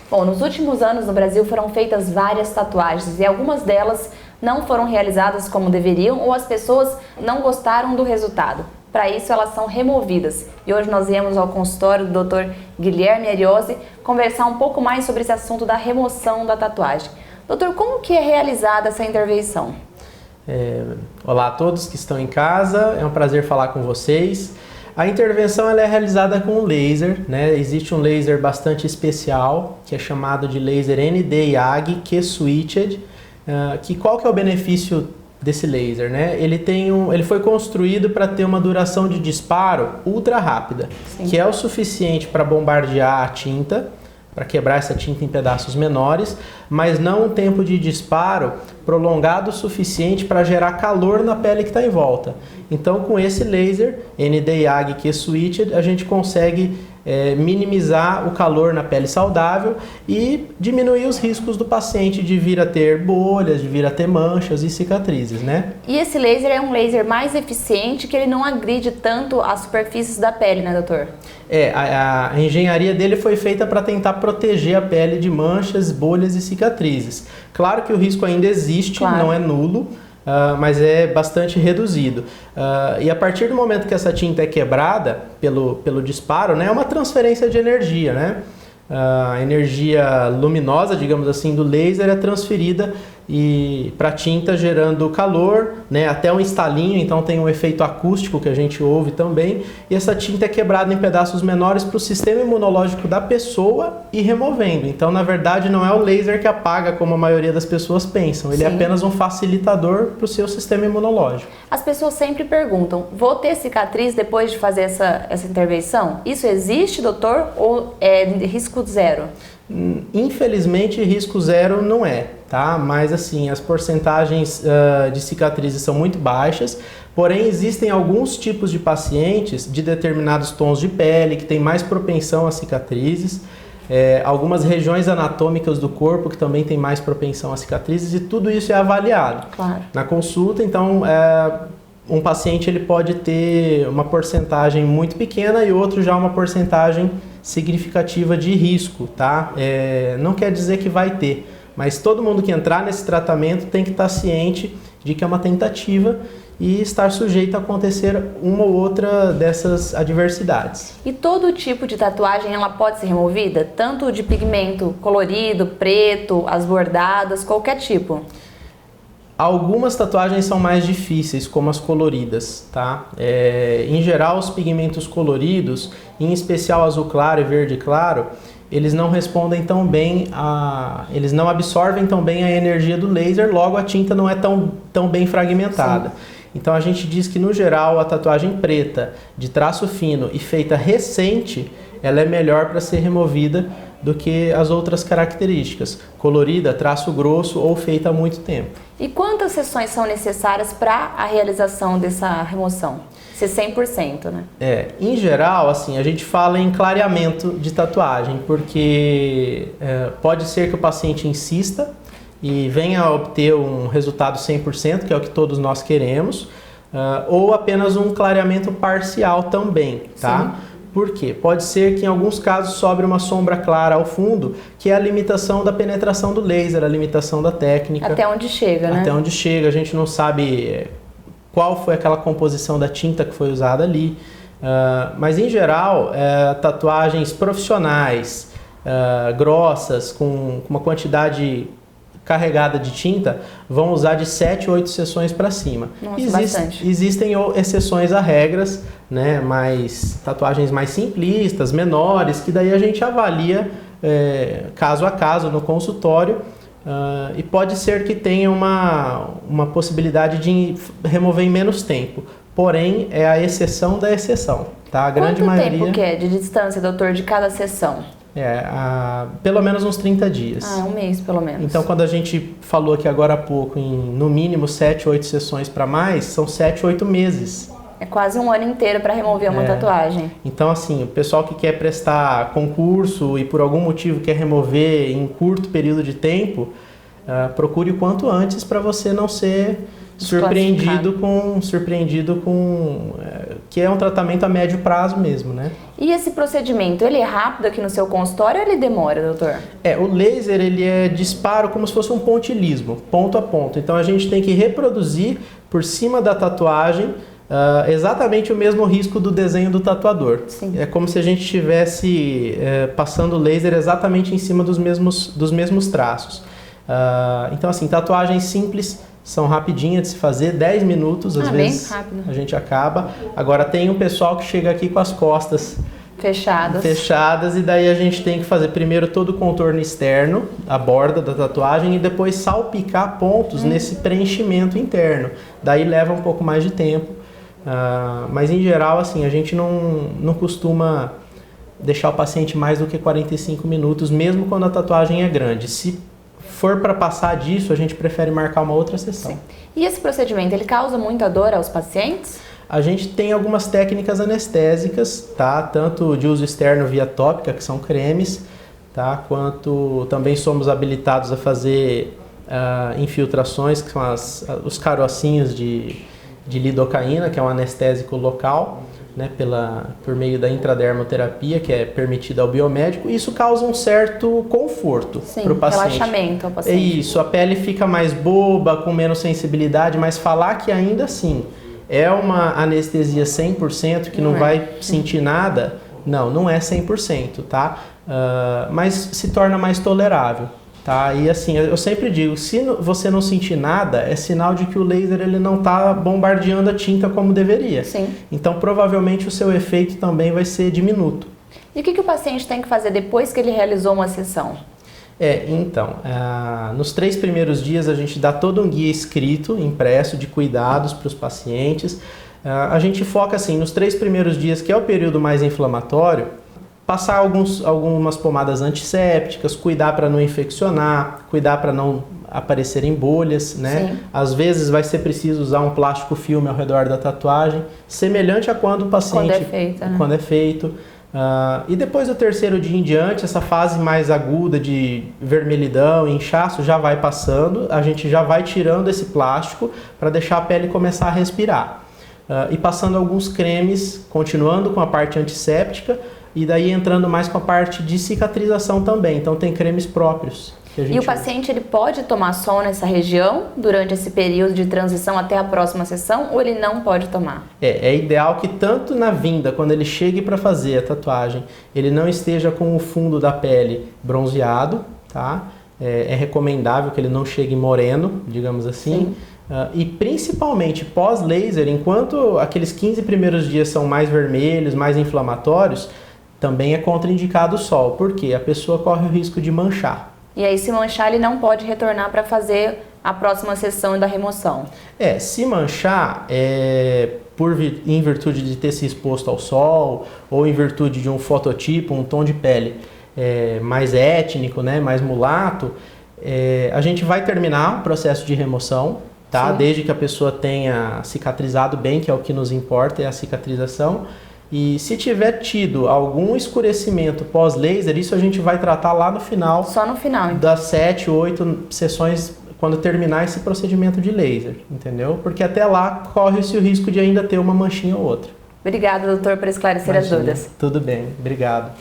Bom, nos últimos anos no Brasil foram feitas várias tatuagens e algumas delas não foram realizadas como deveriam ou as pessoas não gostaram do resultado. Para isso, elas são removidas. E hoje nós viemos ao consultório do Dr. Guilherme Ariose conversar um pouco mais sobre esse assunto da remoção da tatuagem. Doutor, como que é realizada essa intervenção? Olá a todos que estão em casa, é um prazer falar com vocês. A intervenção ela é realizada com laser, né? Existe um laser bastante especial, que é chamado de laser ND-YAG Q-Switched, qual que é o benefício desse laser, né? Ele foi construído para ter uma duração de disparo ultra rápida, que é o suficiente para bombardear a tinta, para quebrar essa tinta em pedaços menores, mas não um tempo de disparo prolongado o suficiente para gerar calor na pele que está em volta. Então, com esse laser ND-YAG Q-Switched, a gente consegue minimizar o calor na pele saudável e diminuir os riscos do paciente de vir a ter bolhas, de vir a ter manchas e cicatrizes, né? E esse laser é um laser mais eficiente, que ele não agride tanto as superfícies da pele, né, doutor? A engenharia dele foi feita para tentar proteger a pele de manchas, bolhas e cicatrizes. Claro que o risco ainda existe, não é nulo, mas é bastante reduzido. E a partir do momento que essa tinta é quebrada pelo disparo, né, é uma transferência de energia, né? A energia luminosa, digamos assim, do laser é transferida para a tinta, gerando calor, né, até um estalinho, então tem um efeito acústico que a gente ouve também, e essa tinta é quebrada em pedaços menores para o sistema imunológico da pessoa e removendo. Então, na verdade, não é o laser que apaga como a maioria das pessoas pensam, ele é apenas um facilitador para o seu sistema imunológico. As pessoas sempre perguntam, vou ter cicatriz depois de fazer essa intervenção? Isso existe, doutor, ou é risco zero? Infelizmente, risco zero não é, tá? Mas assim, as porcentagens de cicatrizes são muito baixas, porém existem alguns tipos de pacientes de determinados tons de pele que têm mais propensão a cicatrizes, algumas regiões anatômicas do corpo que também têm mais propensão a cicatrizes, e tudo isso é avaliado na consulta. Então, um paciente ele pode ter uma porcentagem muito pequena e outro já uma porcentagem significativa de risco, tá? Não quer dizer que vai ter, mas todo mundo que entrar nesse tratamento tem que estar ciente de que é uma tentativa e estar sujeito a acontecer uma ou outra dessas adversidades. E todo tipo de tatuagem ela pode ser removida? Tanto de pigmento colorido, preto, as bordadas, qualquer tipo? Algumas tatuagens são mais difíceis, como as coloridas, tá? Em geral, os pigmentos coloridos, em especial azul claro e verde claro, eles não respondem tão bem, eles não absorvem tão bem a energia do laser, logo a tinta não é tão bem fragmentada. Então a gente diz que, no geral, a tatuagem preta, de traço fino e feita recente, ela é melhor para ser removida do que as outras características, colorida, traço grosso ou feita há muito tempo. E quantas sessões são necessárias para a realização dessa remoção? Ser 100%, né? Em geral, assim, a gente fala em clareamento de tatuagem, porque pode ser que o paciente insista e venha a obter um resultado 100%, que é o que todos nós queremos, ou apenas um clareamento parcial também, tá? Por quê? Pode ser que em alguns casos sobre uma sombra clara ao fundo, que é a limitação da penetração do laser, a limitação da técnica. Até onde chega, né? Até onde chega, a gente não sabe qual foi aquela composição da tinta que foi usada ali. Mas em geral, tatuagens profissionais, grossas, com uma quantidade carregada de tinta, vão usar de 7 ou 8 sessões para cima. Nossa, bastante. Existem exceções a regras, né, tatuagens mais simplistas, menores, que daí a gente avalia caso a caso no consultório, e pode ser que tenha uma possibilidade de remover em menos tempo. Porém, é a exceção da exceção, tá? A grande maioria... Quanto tempo que é de distância, doutor, de cada sessão? Pelo menos uns 30 dias. Um mês, pelo menos. Então, quando a gente falou aqui agora há pouco em, no mínimo, 7, 8 sessões para mais, são 7, 8 meses. É quase um ano inteiro para remover uma tatuagem. Então, assim, o pessoal que quer prestar concurso e por algum motivo quer remover em curto período de tempo, procure o quanto antes para você não ser surpreendido com que é um tratamento a médio prazo mesmo, né? E esse procedimento, ele é rápido aqui no seu consultório ou ele demora, doutor? O laser, ele é disparo como se fosse um pontilismo, ponto a ponto. Então a gente tem que reproduzir por cima da tatuagem exatamente o mesmo risco do desenho do tatuador. Sim. É como se a gente estivesse passando o laser exatamente em cima dos mesmos traços. Então assim, tatuagens simples são rapidinhas de se fazer, 10 minutos, às vezes bem rápido. A gente acaba. Agora tem um pessoal que chega aqui com as costas fechadas e daí a gente tem que fazer primeiro todo o contorno externo, a borda da tatuagem e depois salpicar pontos nesse preenchimento interno. Daí leva um pouco mais de tempo, mas em geral assim, a gente não costuma deixar o paciente mais do que 45 minutos, mesmo quando a tatuagem é grande. Se for para passar disso, a gente prefere marcar uma outra sessão. Sim. E esse procedimento, ele causa muita dor aos pacientes? A gente tem algumas técnicas anestésicas, tá? Tanto de uso externo via tópica, que são cremes, tá? Quanto também somos habilitados a fazer infiltrações, que são os carocinhos de lidocaína, que é um anestésico local, né? Por meio da intradermoterapia, que é permitida ao biomédico. Isso causa um certo conforto para o paciente. Relaxamento ao paciente. É isso, a pele fica mais boba, com menos sensibilidade, mas falar que ainda assim é uma anestesia 100%, que não vai sentir nada, não é 100%, tá? Mas se torna mais tolerável, tá? E assim, eu sempre digo, se você não sentir nada, é sinal de que o laser ele não está bombardeando a tinta como deveria. Sim. Então, provavelmente o seu efeito também vai ser diminuto. E o que o paciente tem que fazer depois que ele realizou uma sessão? Então, nos 3 primeiros dias a gente dá todo um guia escrito, impresso, de cuidados para os pacientes. A gente foca assim, nos 3 primeiros dias, que é o período mais inflamatório, passar algumas pomadas antissépticas, cuidar para não infeccionar, cuidar para não aparecerem bolhas, né? Sim. Às vezes vai ser preciso usar um plástico filme ao redor da tatuagem, semelhante a quando o paciente... Quando é feito. E depois do 3º dia em diante, essa fase mais aguda de vermelhidão e inchaço já vai passando, a gente já vai tirando esse plástico para deixar a pele começar a respirar. E passando alguns cremes, continuando com a parte antisséptica e daí entrando mais com a parte de cicatrização também. Então tem cremes próprios. E o paciente ele pode tomar sol nessa região durante esse período de transição até a próxima sessão ou ele não pode tomar? É ideal que tanto na vinda, quando ele chegue para fazer a tatuagem, ele não esteja com o fundo da pele bronzeado, tá? É recomendável que ele não chegue moreno, digamos assim. E principalmente pós-laser, enquanto aqueles 15 primeiros dias são mais vermelhos, mais inflamatórios, também é contraindicado o sol, porque a pessoa corre o risco de manchar. E aí, se manchar, ele não pode retornar para fazer a próxima sessão da remoção. Se manchar, em virtude de ter se exposto ao sol, ou em virtude de um fototipo, um tom de pele mais étnico, né, mais mulato, a gente vai terminar o processo de remoção, tá? Desde que a pessoa tenha cicatrizado bem, que é o que nos importa, é a cicatrização. E se tiver tido algum escurecimento pós-laser, isso a gente vai tratar lá no final. Só no final, então. Das 7, 8 sessões, quando terminar esse procedimento de laser, entendeu? Porque até lá corre-se o risco de ainda ter uma manchinha ou outra. Obrigada, doutor, por esclarecer as dúvidas. Tudo bem, obrigado.